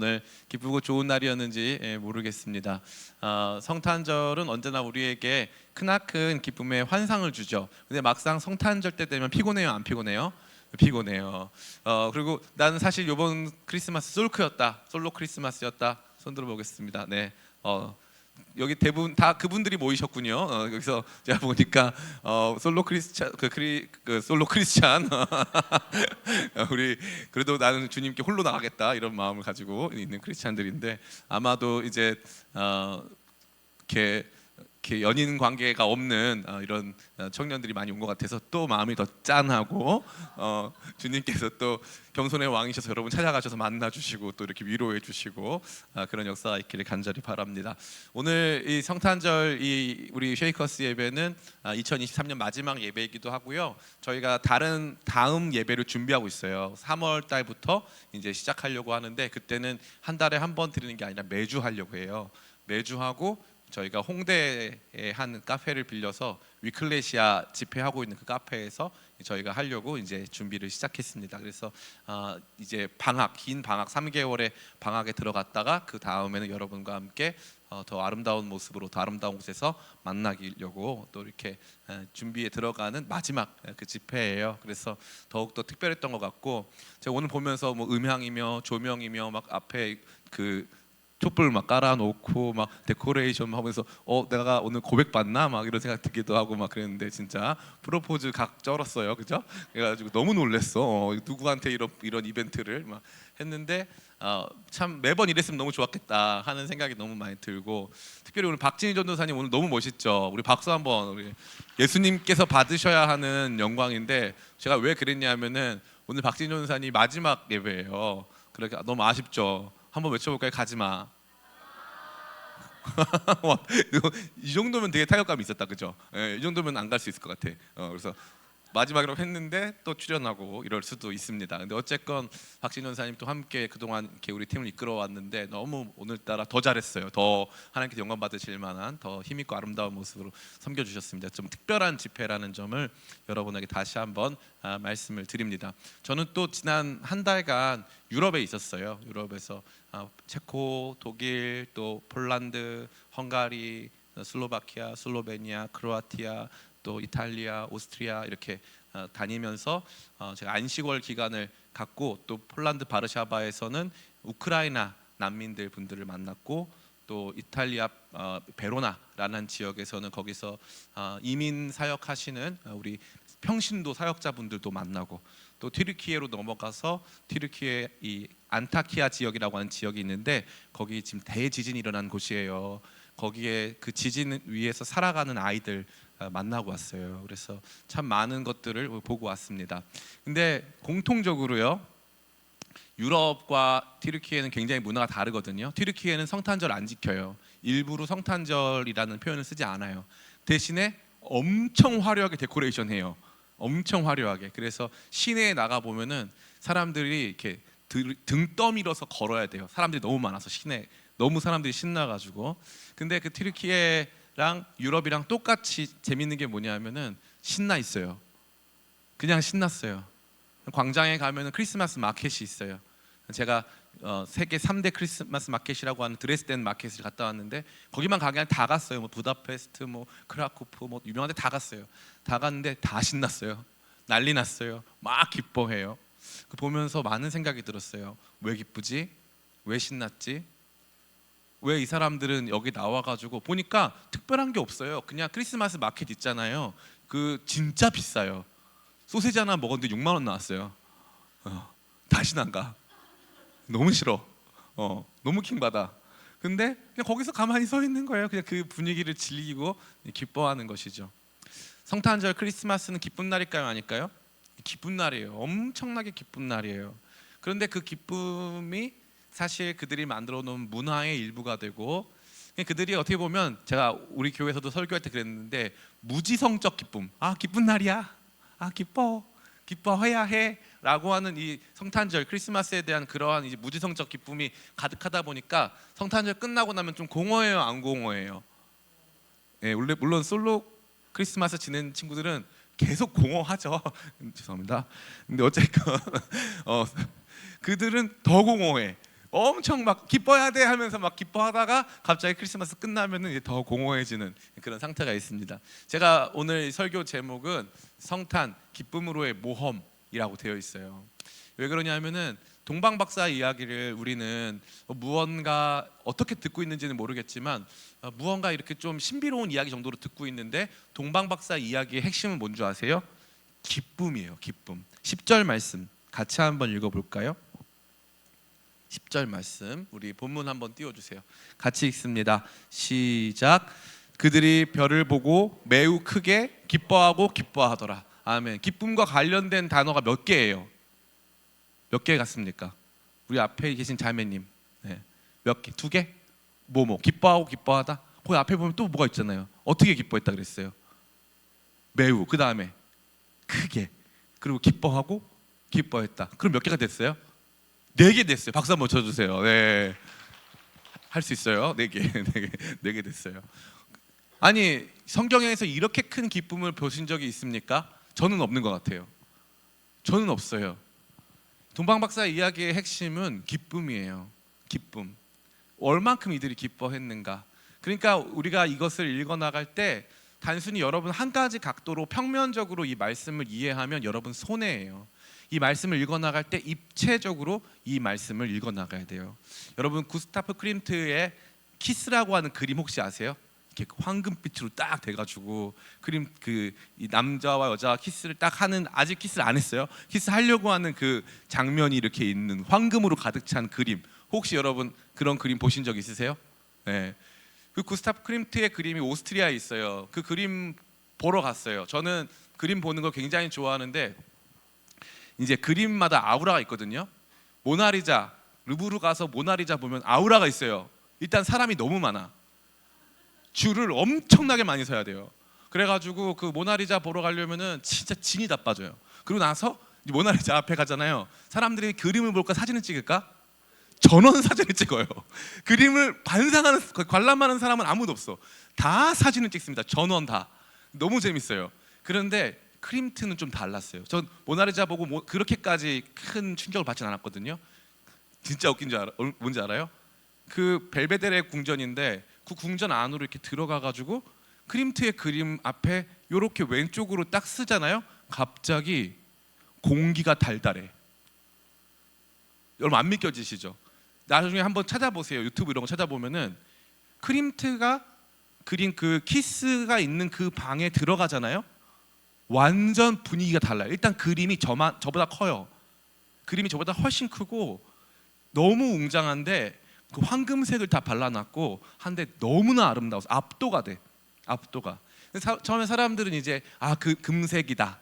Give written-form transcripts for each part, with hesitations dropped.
오늘 기쁘고 좋은 날이었는지 모르겠습니다. 성탄절은 언제나 우리에게 크나큰 기쁨의 환상을 주죠. 근데 막상 성탄절 때 되면 피곤해요, 안 피곤해요? 피곤해요. 그리고 나는 사실 이번 크리스마스 솔로 크리스마스였다. 손 들어보겠습니다. 네. 여기 대부분 다 그분들이 모이셨군요. 여기서 제가 보니까 솔로 크리스찬 솔로 크리스찬 우리 그래도 나는 주님께 홀로 나가겠다 이런 마음을 가지고 있는 크리스찬들인데 아마도 이제 이렇게 연인 관계가 없는 이런 청년들이 많이 온 것 같아서 또 마음이 더 짠하고 주님께서 또 겸손의 왕이셔서 여러분 찾아가셔서 만나주시고 또 이렇게 위로해 주시고 그런 역사가 있기를 간절히 바랍니다. 오늘 이 성탄절 우리 쉐이커스 예배는 2023년 마지막 예배이기도 하고요. 저희가 다음 예배를 준비하고 있어요. 3월 달부터 이제 시작하려고 하는데 그때는 한 달에 한 번 드리는 게 아니라 매주 하려고 해요. 매주 하고 저희가 홍대에 한 카페를 빌려서 위클레시아 집회하고 있는 그 카페에서 저희가 하려고 이제 준비를 시작했습니다. 그래서 이제 긴 방학 3개월의 방학에 들어갔다가 그 다음에는 여러분과 함께 더 아름다운 모습으로 더 아름다운 곳에서 만나기려고 또 이렇게 준비에 들어가는 마지막 그 집회예요. 그래서 더욱더 특별했던 것 같고 제가 오늘 보면서 뭐 음향이며 조명이며 막 앞에 그 촛불 막 깔아놓고 막 데코레이션 하면서 내가 오늘 고백받나 막 이런 생각 들기도 하고 막 그랬는데 진짜 프로포즈 각 쩔었어요, 그죠? 그래가지고 너무 놀랬어. 누구한테 이런 이벤트를 막 했는데 참 매번 이랬으면 너무 좋았겠다 하는 생각이 너무 많이 들고 특별히 오늘 박진희 전도사님 오늘 너무 멋있죠. 우리 박수 한번. 우리 예수님께서 받으셔야 하는 영광인데 제가 왜 그랬냐면은 오늘 박진희 전도사님 마지막 예배예요. 그러니까 너무 아쉽죠. 한번 외쳐볼까요? 가지마. 이 정도면 되게 타격감이 있었다, 그죠? 이 정도면 안 갈 수 있을 것 같아. 그래서 마지막으로 했는데 또 출연하고 이럴 수도 있습니다. 근데 어쨌건 박진희 전사님 또 함께 그동안 이렇게 우리 팀을 이끌어왔는데 너무 오늘따라 더 잘했어요. 더 하나님께 영광 받으실 만한 더 힘있고 아름다운 모습으로 섬겨주셨습니다. 좀 특별한 집회라는 점을 여러분에게 다시 한번 말씀을 드립니다. 저는 또 지난 한 달간 유럽에 있었어요. 유럽에서 체코, 독일, 또 폴란드, 헝가리, 슬로바키아, 슬로베니아, 크로아티아, 또 이탈리아, 오스트리아 이렇게 다니면서 제가 안식월 기간을 갖고 또 폴란드 바르샤바에서는 우크라이나 난민들 분들을 만났고 또 이탈리아 베로나라는 지역에서는 거기서 이민 사역하시는 우리 평신도 사역자분들도 만나고 또 튀르키예로 넘어가서 튀르키예 이 안타키아 지역이라고 하는 지역이 있는데 거기 지금 대지진이 일어난 곳이에요. 거기에 그 지진 위에서 살아가는 아이들 만나고 왔어요. 그래서 참 많은 것들을 보고 왔습니다. 근데 공통적으로요, 유럽과 튀르키예는 굉장히 문화가 다르거든요. 튀르키예는 성탄절 안 지켜요. 일부러 성탄절이라는 표현을 쓰지 않아요. 대신에 엄청 화려하게 데코레이션해요. 엄청 화려하게. 그래서 시내에 나가 보면은 사람들이 이렇게 등 떠밀어서 걸어야 돼요. 사람들이 너무 많아서 시내 너무 사람들이 신나가지고. 근데 그 튀르키예랑 유럽이랑 똑같이 재밌는 게 뭐냐면은 신나 있어요. 그냥 신났어요. 광장에 가면은 크리스마스 마켓이 있어요. 제가 세계 3대 크리스마스 마켓이라고 하는 드레스덴 마켓을 갔다 왔는데 거기만 가게 다 갔어요. 뭐 부다페스트, 뭐 크라쿠프, 뭐 유명한 데 다 갔어요. 다 갔는데 다 신났어요. 난리 났어요. 막 기뻐해요. 그 보면서 많은 생각이 들었어요. 왜 기쁘지? 왜 신났지? 왜 이 사람들은 여기 나와가지고 보니까 특별한 게 없어요. 그냥 크리스마스 마켓 있잖아요. 그 진짜 비싸요. 소세지 하나 먹었는데 6만 원 나왔어요. 다시는 안 가. 너무 싫어. 너무 킹받아. 근데 그냥 거기서 가만히 서 있는 거예요. 그냥 그 분위기를 즐기고 기뻐하는 것이죠. 성탄절 크리스마스는 기쁜 날일까요, 아닐까요? 기쁜 날이에요. 엄청나게 기쁜 날이에요. 그런데 그 기쁨이 사실 그들이 만들어 놓은 문화의 일부가 되고 그들이 어떻게 보면 제가 우리 교회에서도 설교할 때 그랬는데 무지성적 기쁨. 기쁜 날이야. 기뻐해야 해 라고 하는 이 성탄절 크리스마스에 대한 그러한 이제 무지성적 기쁨이 가득하다 보니까 성탄절 끝나고 나면 좀 공허해요, 안 공허해요? 네, 물론 솔로 크리스마스 지낸 친구들은 계속 공허하죠. 죄송합니다. 근데 어쨌건 그들은 더 공허해. 엄청 막 기뻐해야 돼 하면서 막 기뻐하다가 갑자기 크리스마스 끝나면은 이제 더 공허해지는 그런 상태가 있습니다. 제가 오늘 설교 제목은 성탄 기쁨으로의 모험이라고 되어 있어요. 왜 그러냐면은 동방 박사 이야기를 우리는 무언가 어떻게 듣고 있는지는 모르겠지만 무언가 이렇게 좀 신비로운 이야기 정도로 듣고 있는데 동방 박사 이야기의 핵심은 뭔지 아세요? 기쁨이에요. 기쁨. 10절 말씀 같이 한번 읽어볼까요? 10절 말씀 우리 본문 한번 띄워주세요. 같이 읽습니다. 시작. 그들이 별을 보고 매우 크게 기뻐하고 기뻐하더라. 아멘. 기쁨과 관련된 단어가 몇 개예요? 몇 개 같습니까? 우리 앞에 계신 자매님 몇 개? 두 개? 뭐뭐 기뻐하고 기뻐하다. 거기 앞에 보면 또 뭐가 있잖아요. 어떻게 기뻐했다 그랬어요? 매우. 그 다음에 크게. 그리고 기뻐하고 기뻐했다. 그럼 몇 개가 됐어요? 4개 됐어요. 박수 한번 쳐주세요. 네, 할 수 있어요. 4개, 4개 됐어요. 아니 성경에서 이렇게 큰 기쁨을 보신 적이 있습니까? 저는 없는 것 같아요. 저는 없어요. 동방박사 이야기의 핵심은 기쁨이에요. 기쁨. 얼만큼 이들이 기뻐했는가. 그러니까 우리가 이것을 읽어나갈 때 단순히 여러분 한 가지 각도로 평면적으로 이 말씀을 이해하면 여러분 손해예요. 이 말씀을 읽어나갈 때 입체적으로 이 말씀을 읽어나가야 돼요. 여러분 구스타프 크림트의 키스라고 하는 그림 혹시 아세요? 이렇게 황금빛으로 딱 돼가지고 그림 이 남자와 여자가 키스를 딱 하는 아직 키스를 안 했어요. 키스하려고 하는 그 장면이 이렇게 있는 황금으로 가득 찬 그림 혹시 여러분 그런 그림 보신 적 있으세요? 네. 그 구스타프 크림트의 그림이 오스트리아에 있어요. 그 그림 보러 갔어요. 저는 그림 보는 걸 굉장히 좋아하는데 이제 그림마다 아우라가 있거든요. 모나리자 루브르 가서 모나리자 보면 아우라가 있어요. 일단 사람이 너무 많아. 줄을 엄청나게 많이 서야 돼요. 그래가지고 그 모나리자 보러 가려면은 진짜 진이 다 빠져요. 그리고 나서 모나리자 앞에 가잖아요. 사람들이 그림을 볼까 사진을 찍을까? 전원 사진을 찍어요. 그림을 반상하는 관람하는 사람은 아무도 없어. 다 사진을 찍습니다. 전원 다. 너무 재밌어요. 그런데 크림트는 좀 달랐어요. 전 모나리자 보고 그렇게까지 큰 충격을 받진 않았거든요. 진짜 웃긴 줄 뭔지 알아요? 그 벨베데레 궁전인데 그 궁전 안으로 이렇게 들어가가지고 크림트의 그림 앞에 이렇게 왼쪽으로 딱 쓰잖아요. 갑자기 공기가 달달해. 여러분 안 믿겨지시죠? 나중에 한번 찾아보세요. 유튜브 이런 거 찾아보면은 크림트가 그린 그 키스가 있는 그 방에 들어가잖아요. 완전 분위기가 달라요. 일단 그림이 저보다 커요. 그림이 저보다 훨씬 크고 너무 웅장한데 그 황금색을 다 발라놨고 한데 너무나 아름다워서 압도가 돼. 압도가. 처음에 사람들은 이제 그 금색이다.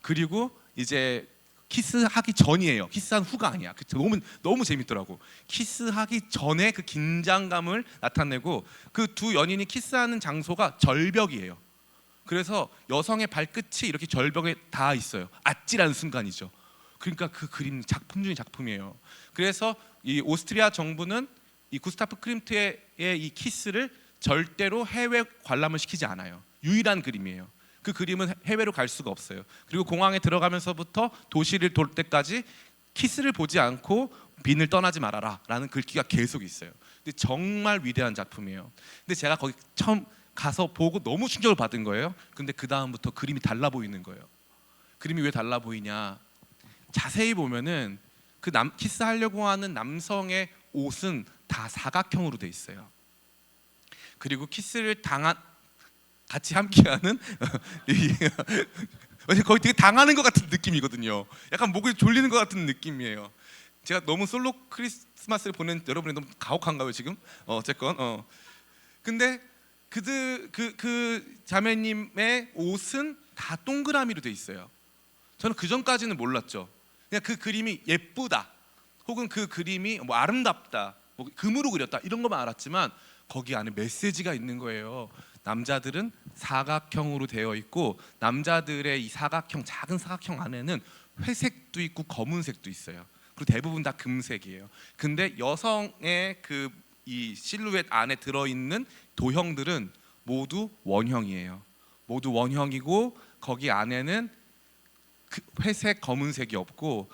그리고 이제 키스하기 전이에요. 키스한 후가 아니야. 너무 재밌더라고. 키스하기 전에 그 긴장감을 나타내고 그 두 연인이 키스하는 장소가 절벽이에요. 그래서 여성의 발끝이 이렇게 절벽에 닿아 있어요. 아찔한 순간이죠. 그러니까 그 그림 작품 중의 작품이에요. 그래서 이 오스트리아 정부는 이 구스타프 크림트의 이 키스를 절대로 해외 관람을 시키지 않아요. 유일한 그림이에요. 그 그림은 해외로 갈 수가 없어요. 그리고 공항에 들어가면서부터 도시를 돌 때까지 키스를 보지 않고 빈을 떠나지 말아라 라는 글귀가 계속 있어요. 근데 정말 위대한 작품이에요. 근데 제가 거기 처음 가서 보고 너무 충격을 받은 거예요. 근데 그 다음부터 그림이 달라 보이는 거예요. 그림이 왜 달라 보이냐? 자세히 보면은 그 키스하려고 하는 남성의 옷은 다 사각형으로 돼 있어요. 그리고 키스를 같이 함께하는 거의 되게 당하는 것 같은 느낌이거든요. 약간 목을 졸리는 것 같은 느낌이에요. 제가 너무 솔로 크리스마스를 보낸 여러분이 너무 가혹한가요 지금? 어쨌건 근데 그 자매님의 옷은 다 동그라미로 돼 있어요. 저는 그 전까지는 몰랐죠. 그냥 그 그림이 예쁘다, 혹은 그 그림이 뭐 아름답다, 뭐 금으로 그렸다 이런 것만 알았지만 거기 안에 메시지가 있는 거예요. 남자들은 사각형으로 되어 있고 남자들의 이 작은 사각형 안에는 회색도 있고 검은색도 있어요. 그리고 대부분 다 금색이에요. 근데 여성의 이 실루엣 안에 들어있는 도형들은 모두 원형이에요. 모두 원형이고 거기 안에는 회색, 검은색이 없고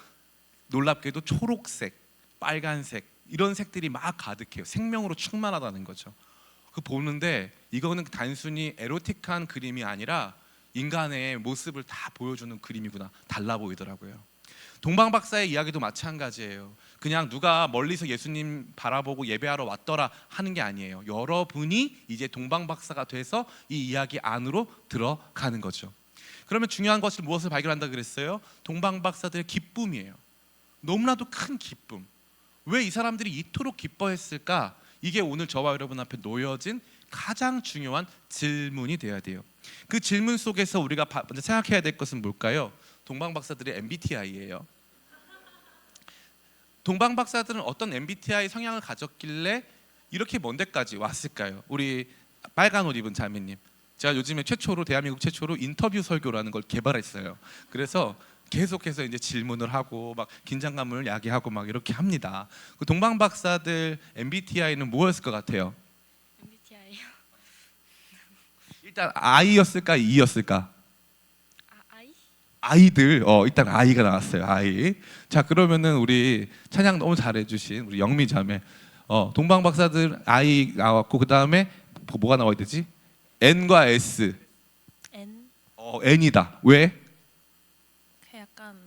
놀랍게도 초록색, 빨간색 이런 색들이 막 가득해요. 생명으로 충만하다는 거죠. 그 보는데 이거는 단순히 에로틱한 그림이 아니라 인간의 모습을 다 보여주는 그림이구나, 달라 보이더라고요. 동방박사의 이야기도 마찬가지예요. 그냥 누가 멀리서 예수님 바라보고 예배하러 왔더라 하는 게 아니에요. 여러분이 이제 동방박사가 돼서 이 이야기 안으로 들어가는 거죠. 그러면 중요한 것을 무엇을 발견한다 그랬어요? 동방박사들의 기쁨이에요. 너무나도 큰 기쁨. 왜 이 사람들이 이토록 기뻐했을까? 이게 오늘 저와 여러분 앞에 놓여진 가장 중요한 질문이 돼야 돼요. 그 질문 속에서 우리가 먼저 생각해야 될 것은 뭘까요? 동방박사들의 MBTI예요. 동방박사들은 어떤 MBTI 성향을 가졌길래 이렇게 먼 데까지 왔을까요? 우리 빨간 옷 입은 자매님, 제가 요즘에 대한민국 최초로 인터뷰 설교라는 걸 개발했어요. 그래서 계속해서 이제 질문을 하고 막 긴장감을 야기하고 막 이렇게 합니다. 그 동방박사들 MBTI는 뭐였을 것 같아요? MBTI요? 일단 I였을까 E였을까? I? 아이들 일단 아이가 나왔어요. 아이. 자, 그러면은 우리 찬양 너무 잘해주신 우리 영미 자매, 동방박사들 I 나왔고 그 다음에 뭐가 나와야 되지? N과 S. N? N이다. 왜? 그 약간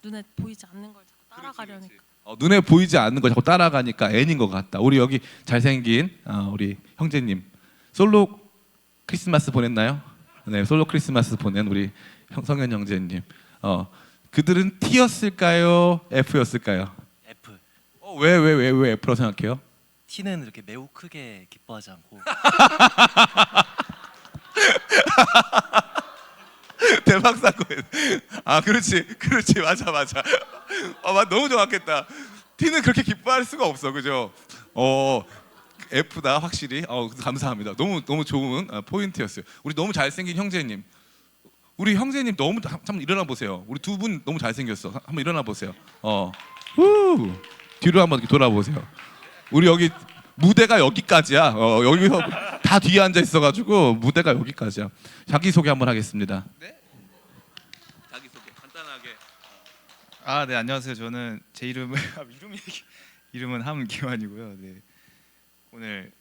눈에 보이지 않는 걸 자꾸 따라가려니까. 눈에 보이지 않는 거 자꾸 따라가니까 N인 것 같다. 우리 여기 잘생긴 우리 형제님 솔로 크리스마스 보냈나요? 네, 솔로 크리스마스 보낸 우리 성현 형제님. 그들은 T였을까요? F였을까요? F. 왜 F라고 생각해요? T는 이렇게 매우 크게 기뻐하지 않고 대박 사건. 그렇지 맞아. 너무 정확했다. T는 그렇게 기뻐할 수가 없어, 그죠? F다 확실히. 감사합니다. 너무 좋은 포인트였어요. 우리 너무 잘생긴 형제님. 우리 형제님 너무 한번 일어나 보세요. 우리 두 분 너무 잘생겼어. 한번 일어나 보세요. 뒤로 한번 돌아보세요. 우리 여기 무대가 여기까지야. 여기서 다 뒤에 앉아 있어가지고 무대가 여기까지야. 자기 소개 한번 하겠습니다. 네? 자기 소개 간단하게. 네, 안녕하세요. 저는 제 이름은 이름은 함기환이고요. 네. 오늘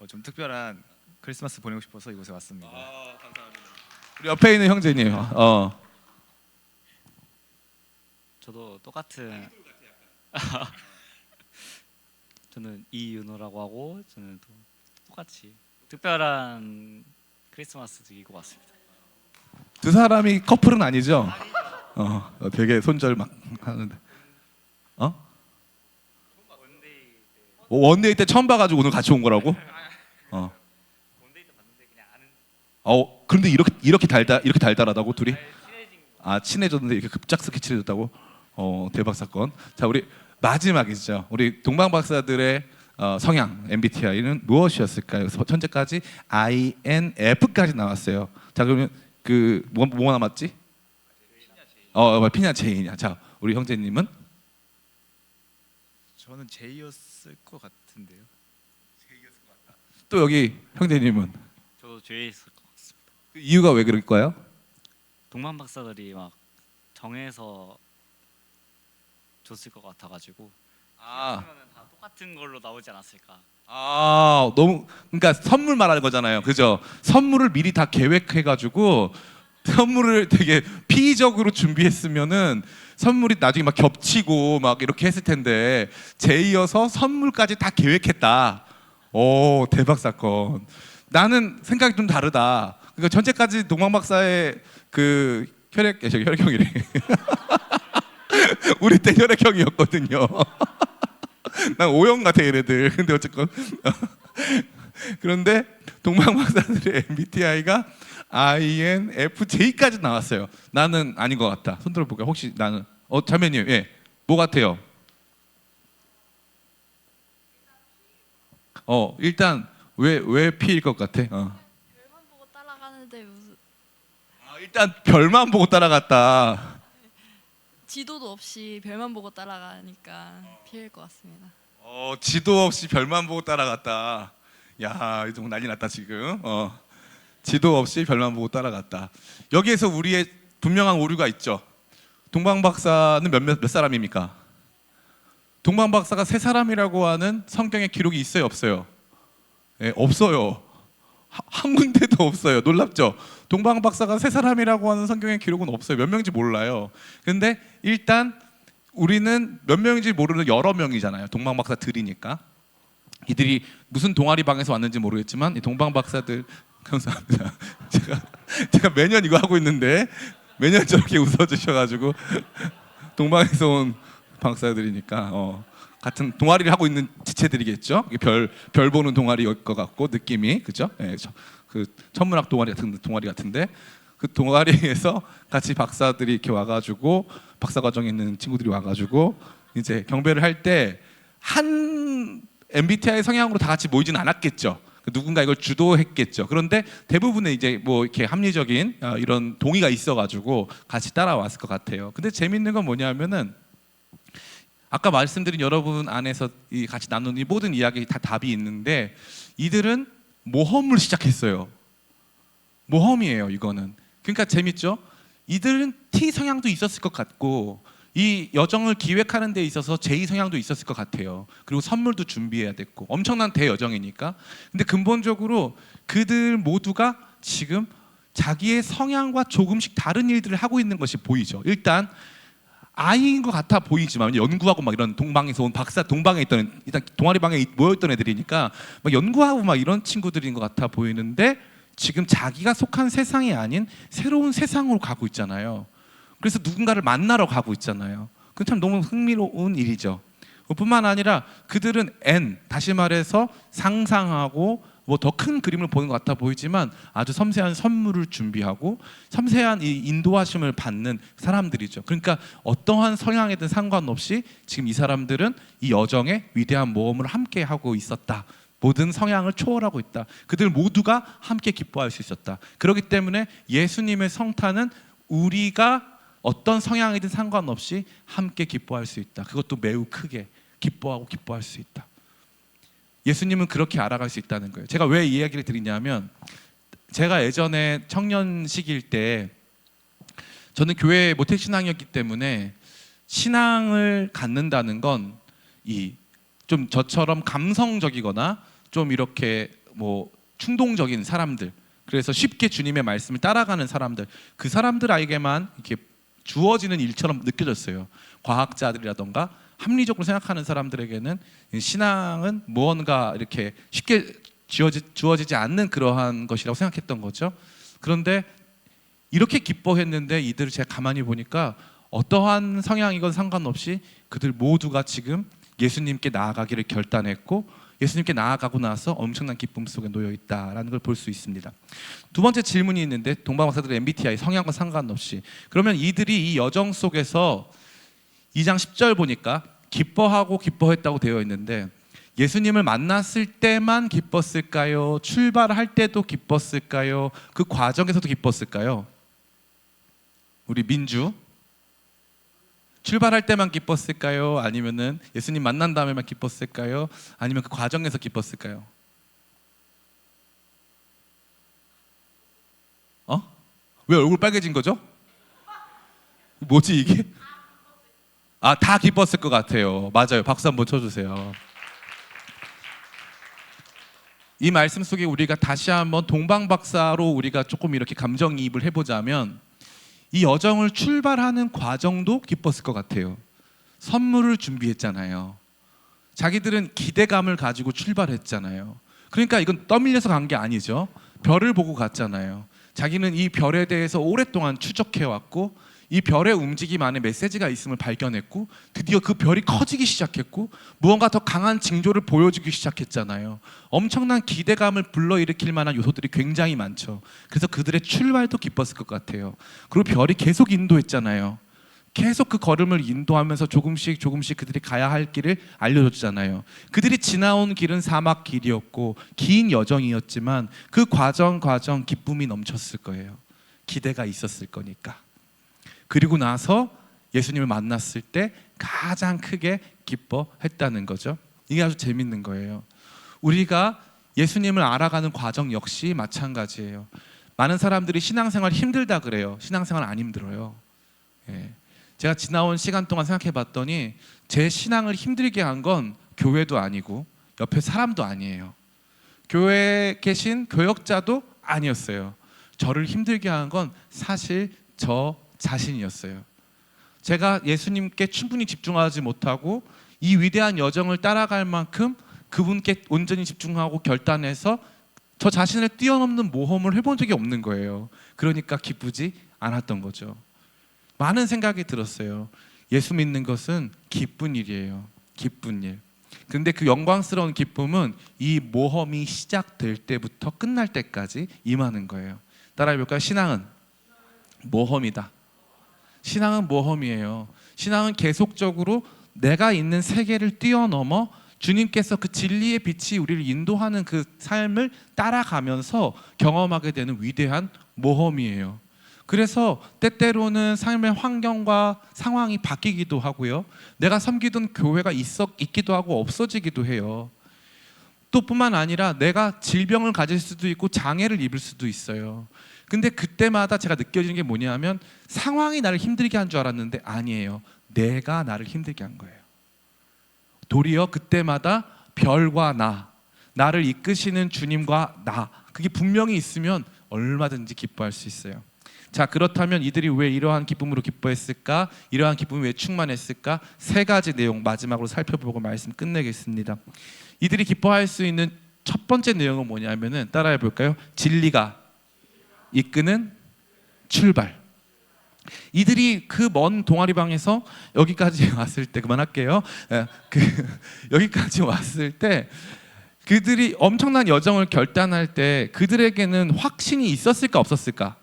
좀 특별한 크리스마스 보내고 싶어서 이곳에 왔습니다. 감사합니다. 우리 옆에 있는 형제님. 저도 똑같은 저는 이윤호라고 하고 저는 또 똑같이 특별한 크리스마스 즐기고 왔습니다. 두 사람이 커플은 아니죠? 되게 손절 막 하는데. 원데이 때 처음 봐가지고 오늘 같이 온 거라고? 원데이 때 봤는데 그냥 아는. 그런데 이렇게 달달하다고 둘이? 친해졌는데 이렇게 급작스럽게 친해졌다고? 대박 사건. 자, 우리 마지막이죠. 우리 동방박사들의 성향 MBTI는 무엇이었을까요? 현재까지 INF까지 나왔어요. 자, 그러면 뭐가 남았지? P냐 J냐. 자, 우리 형제님은? 저는 J였을 것 같은데요. 또 여기 형제님은? 저도 죄에 있을 것 같습니다. 그 이유가 왜 그럴까요? 동방 박사들이 막 정해서 줬을 것 같아가지고. 그러면은 다 똑같은 걸로 나오지 않았을까. 너무, 그러니까 선물 말하는 거잖아요, 그죠? 선물을 미리 다 계획해가지고 선물을 되게 피의적으로 준비했으면은 선물이 나중에 막 겹치고 막 이렇게 했을 텐데 제이어서 선물까지 다 계획했다. 대박 사건. 나는 생각이 좀 다르다. 그러니까 전체까지 동방박사의 그 혈액형이래. 우리 때 혈액형이었거든요. 난 O형 같아 얘네들. 근데 어쨌건 그런데 동방박사들의 MBTI가 INFJ까지 나왔어요. 나는 아닌 것 같다. 손 들어볼까요? 혹시 나는 자매님, 뭐 같아요? 일단 왜 P일 것 같아? 별만 보고 따라가는데 무슨 일단 별만 보고 따라갔다. 지도도 없이 별만 보고 따라가니까 P일 것 같습니다. 지도 없이 별만 보고 따라갔다. 야, 이거 난리 났다 지금. 지도 없이 별만 보고 따라갔다. 여기에서 우리의 분명한 오류가 있죠. 동방박사는 몇 사람입니까? 동방 박사가 세 사람이라고 하는 성경의 기록이 있어요, 없어요? 예, 없어요. 한 군데도 없어요. 놀랍죠? 동방 박사가 세 사람이라고 하는 성경의 기록은 없어요. 몇 명인지 몰라요. 근데 일단 우리는 몇 명인지 모르는 여러 명이잖아요. 동방 박사들이니까. 이들이 무슨 동아리 방에서 왔는지 모르겠지만 이 동방 박사들 감사합니다. 제가 매년 이거 하고 있는데 매년 저렇게 웃어주셔가지고 동방에서 온 박사들이니까 같은 동아리를 하고 있는 지체들이겠죠. 별 보는 동아리일 것 같고 느낌이 그죠? 예, 그 천문학 동아리 같은데 그 동아리에서 같이 박사들이 이렇게 와가지고 박사 과정에 있는 친구들이 와가지고 이제 경배를 할 때 한 MBTI 성향으로 다 같이 모이지는 않았겠죠. 누군가 이걸 주도했겠죠. 그런데 대부분의 이제 뭐 이렇게 합리적인 이런 동의가 있어가지고 같이 따라왔을 것 같아요. 근데 재밌는 건 뭐냐면은 아까 말씀드린 여러분 안에서 이 같이 나눈 이 모든 이야기 다 답이 있는데 이들은 모험을 시작했어요. 모험이에요, 이거는. 그러니까 재밌죠? 이들은 T 성향도 있었을 것 같고 이 여정을 기획하는 데 있어서 J 성향도 있었을 것 같아요. 그리고 선물도 준비해야 됐고 엄청난 대여정이니까. 근데 근본적으로 그들 모두가 지금 자기의 성향과 조금씩 다른 일들을 하고 있는 것이 보이죠. 일단 아이인 것 같아 보이지만 연구하고 막 이런 동방에서 온 박사, 동방에 있던 일단 동아리 방에 모여있던 애들이니까 막 연구하고 막 이런 친구들인 것 같아 보이는데 지금 자기가 속한 세상이 아닌 새로운 세상으로 가고 있잖아요. 그래서 누군가를 만나러 가고 있잖아요. 그건 참 너무 흥미로운 일이죠. 뿐만 아니라 그들은 다시 말해서 상상하고 뭐 더 큰 그림을 보는 것 같아 보이지만 아주 섬세한 선물을 준비하고 섬세한 이 인도하심을 받는 사람들이죠. 그러니까 어떠한 성향에든 상관없이 지금 이 사람들은 이 여정에 위대한 모험을 함께 하고 있었다. 모든 성향을 초월하고 있다. 그들 모두가 함께 기뻐할 수 있었다. 그렇기 때문에 예수님의 성탄은 우리가 어떤 성향이든 상관없이 함께 기뻐할 수 있다. 그것도 매우 크게 기뻐할 수 있다. 예수님은 그렇게 알아갈 수 있다는 거예요. 제가 왜 이 이야기를 드리냐면 제가 예전에 청년 시기일 때 저는 교회 모태 신앙이었기 때문에 신앙을 갖는다는 건 이 좀 저처럼 감성적이거나 좀 이렇게 뭐 충동적인 사람들, 그래서 쉽게 주님의 말씀을 따라가는 사람들, 그 사람들에게만 이렇게 주어지는 일처럼 느껴졌어요. 과학자들이라던가 합리적으로 생각하는 사람들에게는 신앙은 무언가 이렇게 쉽게 주어지지 않는 그러한 것이라고 생각했던 거죠. 그런데 이렇게 기뻐했는데 이들을 제가 가만히 보니까 어떠한 성향이건 상관없이 그들 모두가 지금 예수님께 나아가기를 결단했고 예수님께 나아가고 나서 엄청난 기쁨 속에 놓여 있다라는 걸 볼 수 있습니다. 두 번째 질문이 있는데 동방 박사들의 MBTI 성향과 상관없이 그러면 이들이 이 여정 속에서 2장 10절 보니까 기뻐하고 기뻐했다고 되어 있는데 예수님을 만났을 때만 기뻤을까요? 출발할 때도 기뻤을까요? 그 과정에서도 기뻤을까요? 우리 민주 출발할 때만 기뻤을까요? 아니면은 예수님 만난 다음에만 기뻤을까요? 아니면 그 과정에서 기뻤을까요? 왜 얼굴 빨개진 거죠? 뭐지 이게? 다 기뻤을 것 같아요. 맞아요. 박수 한번 쳐주세요. 이 말씀 속에 우리가 다시 한번 동방 박사로 우리가 조금 이렇게 감정이입을 해보자면 이 여정을 출발하는 과정도 기뻤을 것 같아요. 선물을 준비했잖아요. 자기들은 기대감을 가지고 출발했잖아요. 그러니까 이건 떠밀려서 간 게 아니죠. 별을 보고 갔잖아요. 자기는 이 별에 대해서 오랫동안 추적해왔고 이 별의 움직임 안에 메시지가 있음을 발견했고 드디어 그 별이 커지기 시작했고 무언가 더 강한 징조를 보여주기 시작했잖아요. 엄청난 기대감을 불러일으킬 만한 요소들이 굉장히 많죠. 그래서 그들의 출발도 기뻤을 것 같아요. 그리고 별이 계속 인도했잖아요. 계속 그 걸음을 인도하면서 조금씩 그들이 가야 할 길을 알려줬잖아요. 그들이 지나온 길은 사막 길이었고 긴 여정이었지만 그 과정 기쁨이 넘쳤을 거예요. 기대가 있었을 거니까. 그리고 나서 예수님을 만났을 때 가장 크게 기뻐했다는 거죠. 이게 아주 재밌는 거예요. 우리가 예수님을 알아가는 과정 역시 마찬가지예요. 많은 사람들이 신앙생활 힘들다 그래요. 신앙생활 안 힘들어요. 예. 제가 지나온 시간 동안 생각해 봤더니 제 신앙을 힘들게 한 건 교회도 아니고 옆에 사람도 아니에요. 교회에 계신 교역자도 아니었어요. 저를 힘들게 한 건 사실 저 자신이었어요. 제가 예수님께 충분히 집중하지 못하고 이 위대한 여정을 따라갈 만큼 그분께 온전히 집중하고 결단해서 저 자신을 뛰어넘는 모험을 해본 적이 없는 거예요. 그러니까 기쁘지 않았던 거죠. 많은 생각이 들었어요. 예수 믿는 것은 기쁜 일이에요. 기쁜 일. 근데 그 영광스러운 기쁨은 이 모험이 시작될 때부터 끝날 때까지 임하는 거예요. 따라해볼까요? 신앙은 모험이다. 신앙은 모험이에요. 신앙은 계속적으로 내가 있는 세계를 뛰어넘어 주님께서 그 진리의 빛이 우리를 인도하는 그 삶을 따라가면서 경험하게 되는 위대한 모험이에요. 그래서 때때로는 삶의 환경과 상황이 바뀌기도 하고요. 내가 섬기던 교회가 있기도 하고 없어지기도 해요. 또 뿐만 아니라 내가 질병을 가질 수도 있고 장애를 입을 수도 있어요. 근데 그때마다 제가 느껴지는 게 뭐냐면 상황이 나를 힘들게 한 줄 알았는데 아니에요. 내가 나를 힘들게 한 거예요. 도리어 그때마다 별과 나를 이끄시는 주님과 나, 그게 분명히 있으면 얼마든지 기뻐할 수 있어요. 자, 그렇다면 이들이 왜 이러한 기쁨으로 기뻐했을까? 이러한 기쁨이 왜 충만했을까? 세 가지 내용 마지막으로 살펴보고 말씀 끝내겠습니다. 이들이 기뻐할 수 있는 첫 번째 내용은 뭐냐면은 따라해 볼까요? 진리가 이끄는 출발. 이들이 그 먼 동아리방에서 여기까지 왔을 때 그만할게요. 여기까지 왔을 때 그들이 엄청난 여정을 결단할 때 그들에게는 확신이 있었을까 없었을까?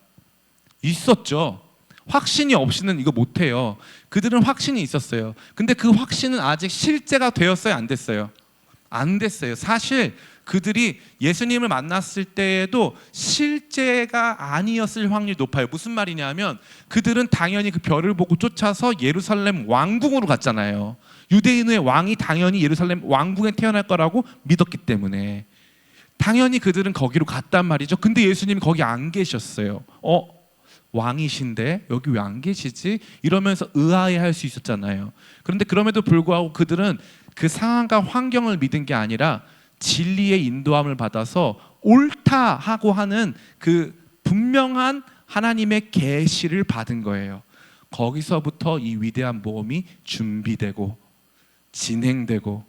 있었죠. 확신이 없이는 이거 못해요. 그들은 확신이 있었어요. 근데 그 확신은 아직 실제가 되었어요? 안 됐어요? 안 됐어요. 사실 그들이 예수님을 만났을 때에도 실제가 아니었을 확률이 높아요. 무슨 말이냐면 그들은 당연히 그 별을 보고 쫓아서 예루살렘 왕궁으로 갔잖아요. 유대인의 왕이 당연히 예루살렘 왕궁에 태어날 거라고 믿었기 때문에 당연히 그들은 거기로 갔단 말이죠. 근데 예수님이 거기 안 계셨어요. 왕이신데 여기 왜 안 계시지? 이러면서 의아해할 수 있었잖아요. 그런데 그럼에도 불구하고 그들은 그 상황과 환경을 믿은 게 아니라 진리의 인도함을 받아서 옳다 하고 하는 그 분명한 하나님의 계시를 받은 거예요. 거기서부터 이 위대한 모험이 준비되고 진행되고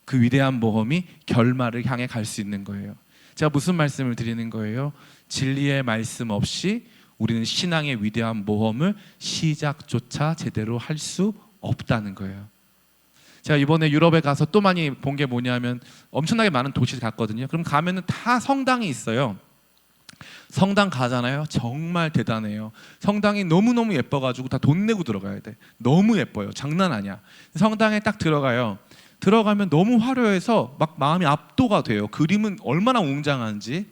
그 위대한 모험이 결말을 향해 갈 수 있는 거예요. 제가 무슨 말씀을 드리는 거예요? 진리의 말씀 없이 우리는 신앙의 위대한 모험을 시작조차 제대로 할 수 없다는 거예요. 제가 이번에 유럽에 가서 또 많이 본 게 뭐냐면 엄청나게 많은 도시를 갔거든요. 그럼 가면은 다 성당이 있어요. 성당 가잖아요. 정말 대단해요. 성당이 너무너무 예뻐가지고 다 돈 내고 들어가야 돼. 너무 예뻐요. 장난 아니야. 성당에 딱 들어가요. 들어가면 너무 화려해서 막 마음이 압도가 돼요. 그림은 얼마나 웅장한지.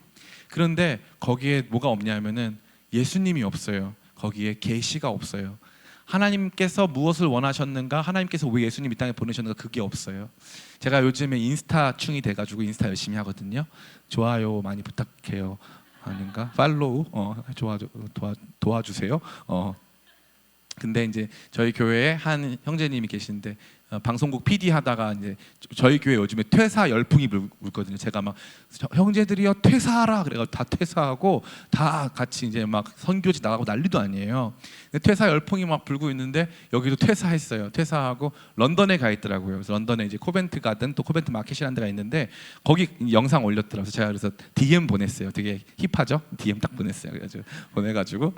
그런데 거기에 뭐가 없냐면은 예수님이 없어요. 거기에 계시가 없어요. 하나님께서 무엇을 원하셨는가, 하나님께서 왜 예수님 이 땅에 보내셨는가, 그게 없어요. 제가 요즘에 인스타충이 돼가지고 인스타 열심히 하거든요. 좋아요 많이 부탁해요. 아닌가? 팔로우 도와주세요. 근데 이제 저희 교회에 한 형제님이 계신데 방송국 PD 하다가 이제 저희 교회 요즘에 퇴사 열풍이 불거든요. 제가 막 형제들이요 퇴사하라 그래가지고 다 퇴사하고 다 같이 이제 막 선교지 나가고 난리도 아니에요. 퇴사 열풍이 막 불고 있는데 여기도 퇴사했어요. 퇴사하고 런던에 가 있더라고요. 그래서 런던에 이제 코벤트 가든 또 코벤트 마켓이라는 데가 있는데 거기 영상 올렸더라고요. 제가 그래서 DM 보냈어요. 되게 힙하죠? DM 딱 보냈어요. 그래가지고 보내가지고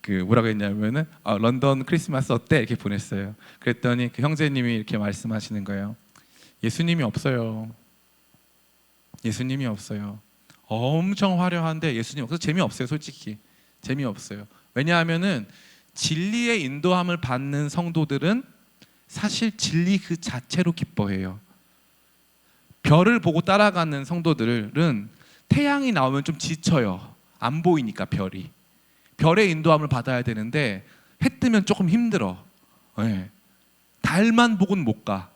그 뭐라고 했냐면은 런던 크리스마스 어때? 이렇게 보냈어요. 그랬더니 그 형제님이 이렇게 말씀하시는 거예요. 예수님이 없어요. 예수님이 없어요. 엄청 화려한데 예수님 없어서 재미없어요. 솔직히 재미없어요. 왜냐하면은 진리의 인도함을 받는 성도들은 사실 진리 그 자체로 기뻐해요. 별을 보고 따라가는 성도들은 태양이 나오면 좀 지쳐요. 안 보이니까 별이. 별의 인도함을 받아야 되는데 해 뜨면 조금 힘들어. 네. 달만 보고는 못 가.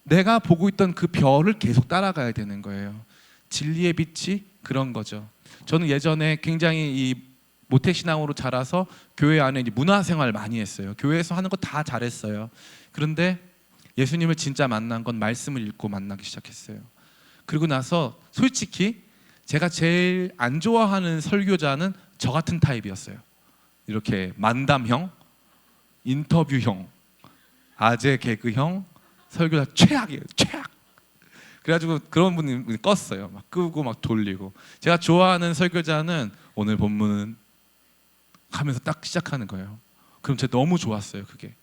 내가 보고 있던 그 별을 계속 따라가야 되는 거예요. 진리의 빛이 그런 거죠. 저는 예전에 굉장히 이 모태신앙으로 자라서 교회 안에 이제 문화생활 많이 했어요. 교회에서 하는 거 다 잘했어요. 그런데 예수님을 진짜 만난 건 말씀을 읽고 만나기 시작했어요. 그리고 나서 솔직히 제가 제일 안 좋아하는 설교자는 저 같은 타입이었어요. 이렇게 만담형, 인터뷰형, 아재 개그형 설교자 최악이에요. 최악. 그래가지고 그런 분이 껐어요. 막 끄고 막 돌리고. 제가 좋아하는 설교자는 오늘 본문은 하면서 딱 시작하는 거예요. 그럼 제가 너무 좋았어요. 그게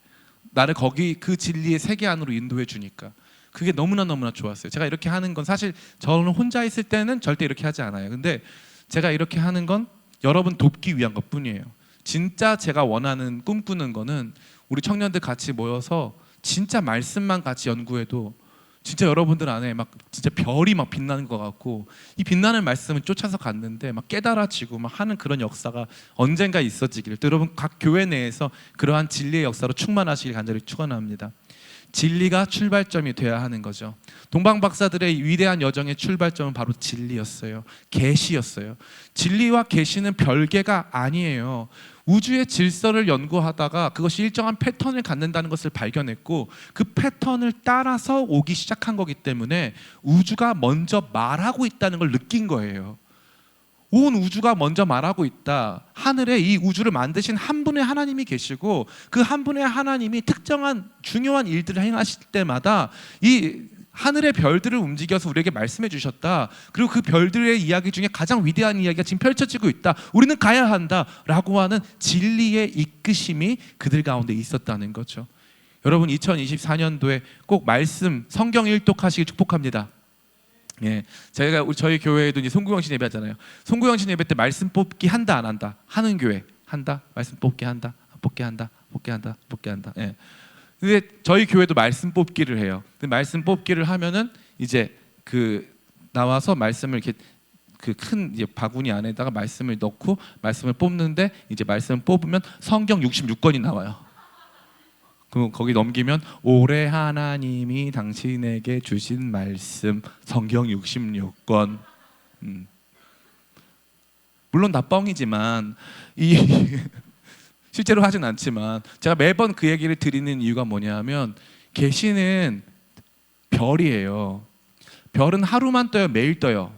나를 거기 그 진리의 세계 안으로 인도해 주니까 그게 너무나 좋았어요. 제가 이렇게 하는 건 사실 저는 혼자 있을 때는 절대 이렇게 하지 않아요. 근데 제가 이렇게 하는 건 여러분 돕기 위한 것뿐이에요. 진짜 제가 원하는 꿈꾸는 거는 우리 청년들 같이 모여서 진짜 말씀만 같이 연구해도 진짜 여러분들 안에 막 진짜 별이 막 빛나는 것 같고 이 빛나는 말씀을 쫓아서 갔는데 막 깨달아지고 막 하는 그런 역사가 언젠가 있어지기를 또 여러분 각 교회 내에서 그러한 진리의 역사로 충만하시길 간절히 축원합니다. 진리가 출발점이 돼야 하는 거죠. 동방 박사들의 위대한 여정의 출발점은 바로 진리였어요. 계시였어요. 진리와 계시는 별개가 아니에요. 우주의 질서를 연구하다가 그것이 일정한 패턴을 갖는다는 것을 발견했고 그 패턴을 따라서 오기 시작한 거기 때문에 우주가 먼저 말하고 있다는 걸 느낀 거예요. 온 우주가 먼저 말하고 있다. 하늘에 이 우주를 만드신 한 분의 하나님이 계시고 그 한 분의 하나님이 특정한 중요한 일들을 행하실 때마다 이 하늘의 별들을 움직여서 우리에게 말씀해 주셨다. 그리고 그 별들의 이야기 중에 가장 위대한 이야기가 지금 펼쳐지고 있다. 우리는 가야 한다 라고 하는 진리의 이끄심이 그들 가운데 있었다는 거죠. 여러분 2024년도에 꼭 말씀 성경 일독하시길 축복합니다. 예, 저희 교회에도 이제 송구영신 예배 하잖아요. 송구영신 예배 때 말씀 뽑기 한다 안 한다? 하는 교회 한다. 말씀 뽑기 한다. 뽑기 한다. 뽑기 한다. 뽑기 한다. 예. 근데 저희 교회도 말씀 뽑기를 해요. 근데 말씀 뽑기를 하면은 이제 그 나와서 말씀을 이렇게 그 큰 바구니 안에다가 말씀을 넣고 말씀을 뽑는데 이제 말씀을 뽑으면 성경 66권이 나와요. 그럼 거기 넘기면 올해 하나님이 당신에게 주신 말씀 성경 66권. 물론 다 뻥이지만 실제로 하진 않지만 제가 매번 그 얘기를 드리는 이유가 뭐냐면 계시는 별이에요. 별은 하루만 떠요, 매일 떠요.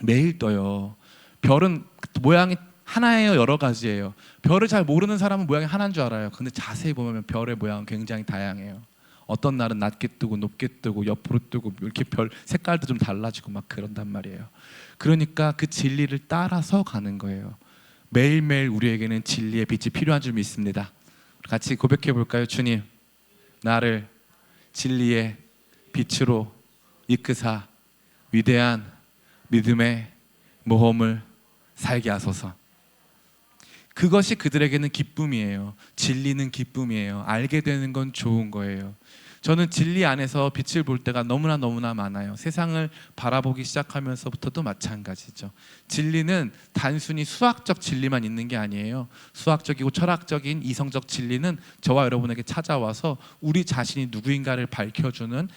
매일 떠요. 별은 모양이 하나예요, 여러 가지예요. 별을 잘 모르는 사람은 모양이 하나인 줄 알아요. 근데 자세히 보면 별의 모양은 굉장히 다양해요. 어떤 날은 낮게 뜨고 높게 뜨고 옆으로 뜨고 이렇게 별 색깔도 좀 달라지고 막 그런단 말이에요. 그러니까 그 진리를 따라서 가는 거예요. 매일매일 우리에게는 진리의 빛이 필요한 줄 믿습니다. 같이 고백해 볼까요? 주님, 나를 진리의 빛으로 이끄사 위대한 믿음의 모험을 살게 하소서. 그것이 그들에게는 기쁨이에요. 진리는 기쁨이에요. 알게 되는 건 좋은 거예요. 저는 진리 안에서 빛을 볼 때가 너무나 많아요. 세상을 바라보기 시작하면서부터도 마찬가지죠. 진리는 단순히 수학적 진리만 있는 게 아니에요. 수학적이고 철학적인 이성적 진리는 저와 여러분에게 찾아와서 우리 자신이 누구인가를 밝혀주는